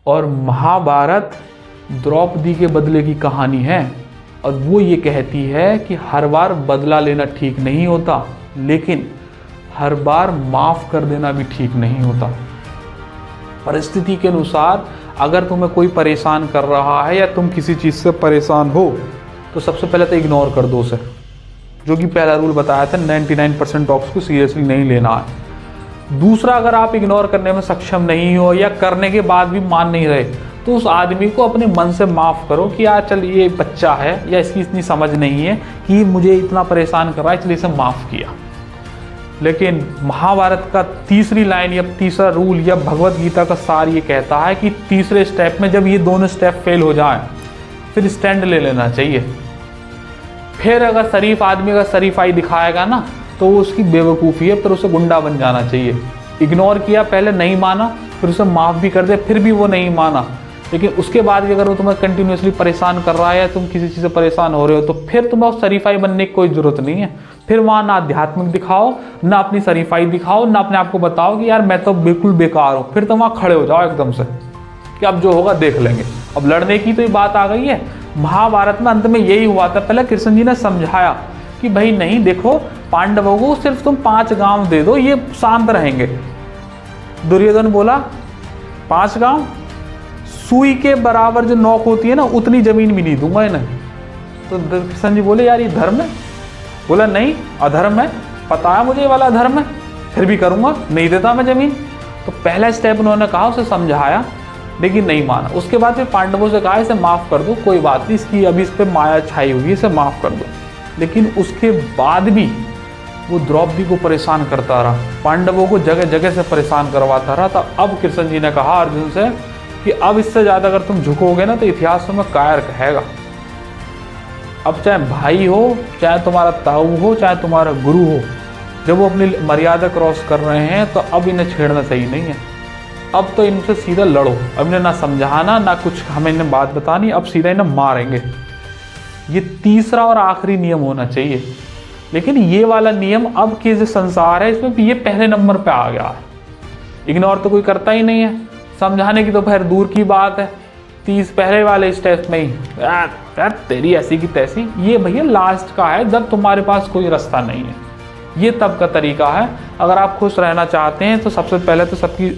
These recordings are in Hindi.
और महाभारत द्रौपदी के बदले की कहानी है। और वो ये कहती है कि हर बार बदला लेना ठीक नहीं होता, लेकिन हर बार माफ़ कर देना भी ठीक नहीं होता। परिस्थिति के अनुसार अगर तुम्हें कोई परेशान कर रहा है या तुम किसी चीज़ से परेशान हो तो सबसे पहले तो इग्नोर कर दो उसे, जो कि पहला रूल बताया था, 99% टॉक्स को सीरियसली नहीं लेना है। दूसरा, अगर आप इग्नोर करने में सक्षम नहीं हो या करने के बाद भी मान नहीं रहे तो उस आदमी को अपने मन से माफ़ करो कि यार चल ये बच्चा है या इसकी इतनी समझ नहीं है कि मुझे इतना परेशान कर रहा है, इसलिए इसे माफ़ किया। लेकिन महाभारत का तीसरी लाइन या तीसरा रूल या भगवत गीता का सार ये कहता है कि तीसरे स्टेप में जब ये दोनों स्टेप फेल हो जाएं फिर स्टैंड ले लेना चाहिए। फिर अगर शरीफ आदमी का शरीफाई दिखाएगा ना तो वो उसकी बेवकूफ़ी है, फिर उसे गुंडा बन जाना चाहिए। इग्नोर किया, पहले नहीं माना, फिर उसे माफ़ भी कर दिया, फिर भी वो नहीं माना, लेकिन उसके बाद भी अगर वो तुम्हें कंटिन्यूसली परेशान कर रहा है या तुम किसी चीज़ से परेशान हो रहे हो तो फिर तुम्हें उस शरीफाई बनने की कोई ज़रूरत नहीं है। फिर वहाँ ना आध्यात्मिक दिखाओ, ना अपनी शरीफाई दिखाओ, ना अपने आप को बताओ कि यार मैं तो बिल्कुल बेकार हूँ। फिर तुम वहाँ खड़े हो जाओ एकदम से कि अब जो होगा देख लेंगे। अब लड़ने की तो ये बात आ गई है। महाभारत में अंत में यही हुआ था। पहले कृष्ण जी ने समझाया कि भाई नहीं, देखो पांडवों को सिर्फ तुम 5 गांव दे दो, ये शांत रहेंगे। दुर्योधन बोला 5 गांव, सुई के बराबर जो नोक होती है ना उतनी जमीन भी नहीं दूंगा इन्हें। तो कृष्ण जी बोले यार ये धर्म है? बोला नहीं, अधर्म है, पता है मुझे ये वाला अधर्म है, फिर भी करूंगा, नहीं देता मैं जमीन। तो पहला स्टेप उन्होंने कहा, उसे समझाया, लेकिन नहीं माना। उसके बाद फिर पांडवों से कहा इसे माफ़ कर दो, कोई बात नहीं, इसकी अभी इस पर माया छाई हुई है, इसे माफ़ कर दो। लेकिन उसके बाद भी वो द्रौपदी को परेशान करता रहा, पांडवों को जगह जगह से परेशान करवाता रहा। तो अब कृष्ण जी ने कहा अर्जुन से कि अब इससे ज़्यादा अगर तुम झुकोगे ना तो इतिहास तुम्हें कायर कहेगा। अब चाहे भाई हो, चाहे तुम्हारा ताऊ हो, चाहे तुम्हारा गुरु हो, जब वो अपनी मर्यादा क्रॉस कर रहे हैं तो अब इन्हें छेड़ना सही नहीं है। अब तो इनसे सीधा लड़ो। अब इन्हें ना समझाना ना कुछ हमें इन्हें बात बतानी, अब सीधा इन्हें मारेंगे। ये तीसरा और आखिरी नियम होना चाहिए। लेकिन ये वाला नियम अब के जो संसार है इसमें ये पहले नंबर पे आ गया है। इग्नोर तो कोई करता ही नहीं है, समझाने की तो खैर दूर की बात है। पहले वाले स्टेप में ही यार तेरी ऐसी की तैसी, ये भैया लास्ट का है जब तुम्हारे पास कोई रास्ता नहीं है। ये तब का तरीका है। अगर आप खुश रहना चाहते हैं तो सबसे पहले तो सबकी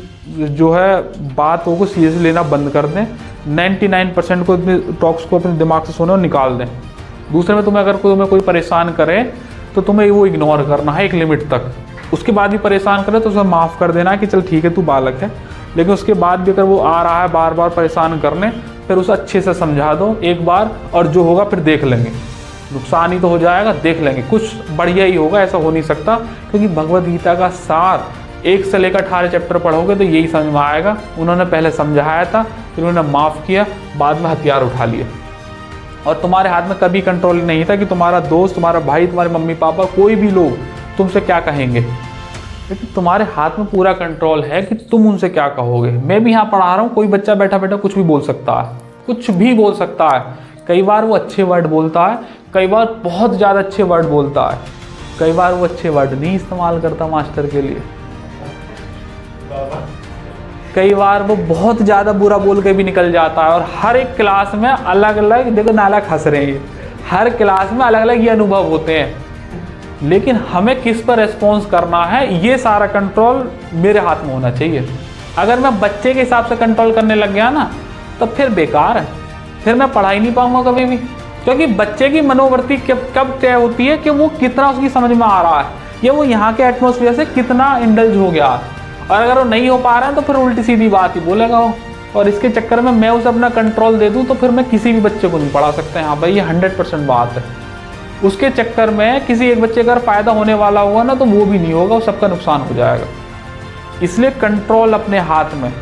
जो है बातों को सीरियसली लेना बंद कर दें। 99% को टॉक्स को अपने दिमाग से सुनो और निकाल दें। दूसरे में अगर तुम्हें कोई परेशान करे तो तुम्हें वो इग्नोर करना है एक लिमिट तक। उसके बाद भी परेशान करे तो उसे माफ़ कर देना है कि चल ठीक है तू बालक है। लेकिन उसके बाद भी अगर वो आ रहा है बार बार परेशान करने, फिर उसे अच्छे से समझा दो एक बार, और जो होगा फिर देख लेंगे। नुकसान ही तो हो जाएगा, देख लेंगे, कुछ बढ़िया ही होगा, ऐसा हो नहीं सकता। क्योंकि भगवद गीता का सार 1 से लेकर 18 चैप्टर पढ़ोगे तो यही समझ में आएगा। उन्होंने पहले समझाया था, फिर उन्होंने माफ़ किया, बाद में हथियार उठा लिए। और तुम्हारे हाथ में कभी कंट्रोल नहीं था कि तुम्हारा दोस्त, तुम्हारा भाई, तुम्हारे मम्मी पापा, कोई भी लोग तुमसे क्या कहेंगे। लेकिन तुम्हारे हाथ में पूरा कंट्रोल है कि तुम उनसे क्या कहोगे। मैं भी यहाँ पढ़ा रहा हूँ, कोई बच्चा बैठा बैठा कुछ भी बोल सकता है, कुछ भी बोल सकता है। कई बार वो अच्छे वर्ड बोलता है, कई बार बहुत ज़्यादा अच्छे वर्ड बोलता है, कई बार वो अच्छे वर्ड नहीं इस्तेमाल करता मास्टर के लिए, कई बार वो बहुत ज़्यादा बुरा बोल के भी निकल जाता है। और हर एक क्लास में अलग अलग, देखो नालायक हंस रहे हैं, हर क्लास में अलग अलग ये अनुभव होते हैं। लेकिन हमें किस पर रिस्पॉन्स करना है, ये सारा कंट्रोल मेरे हाथ में होना चाहिए। अगर मैं बच्चे के हिसाब से कंट्रोल करने लग गया ना तो फिर बेकार है, फिर मैं पढ़ा ही नहीं पाऊंगा कभी भी। क्योंकि बच्चे की मनोवृत्ति कब तय होती है कि वो कितना उसकी समझ में आ रहा है, या वो यहाँ के एटमोसफियर से कितना इंडल्ज हो गया। और अगर वो नहीं हो पा रहा है तो फिर उल्टी सीधी बात ही बोलेगा वो। और इसके चक्कर में मैं उसे अपना कंट्रोल दे दूँ तो फिर मैं किसी भी बच्चे को नहीं पढ़ा सकता। हाँ भाई, ये 100% बात है। उसके चक्कर में किसी एक बच्चे का अगर फ़ायदा होने वाला होगा ना तो वो भी नहीं होगा, वो सबका नुकसान हो जाएगा। इसलिए कंट्रोल अपने हाथ में।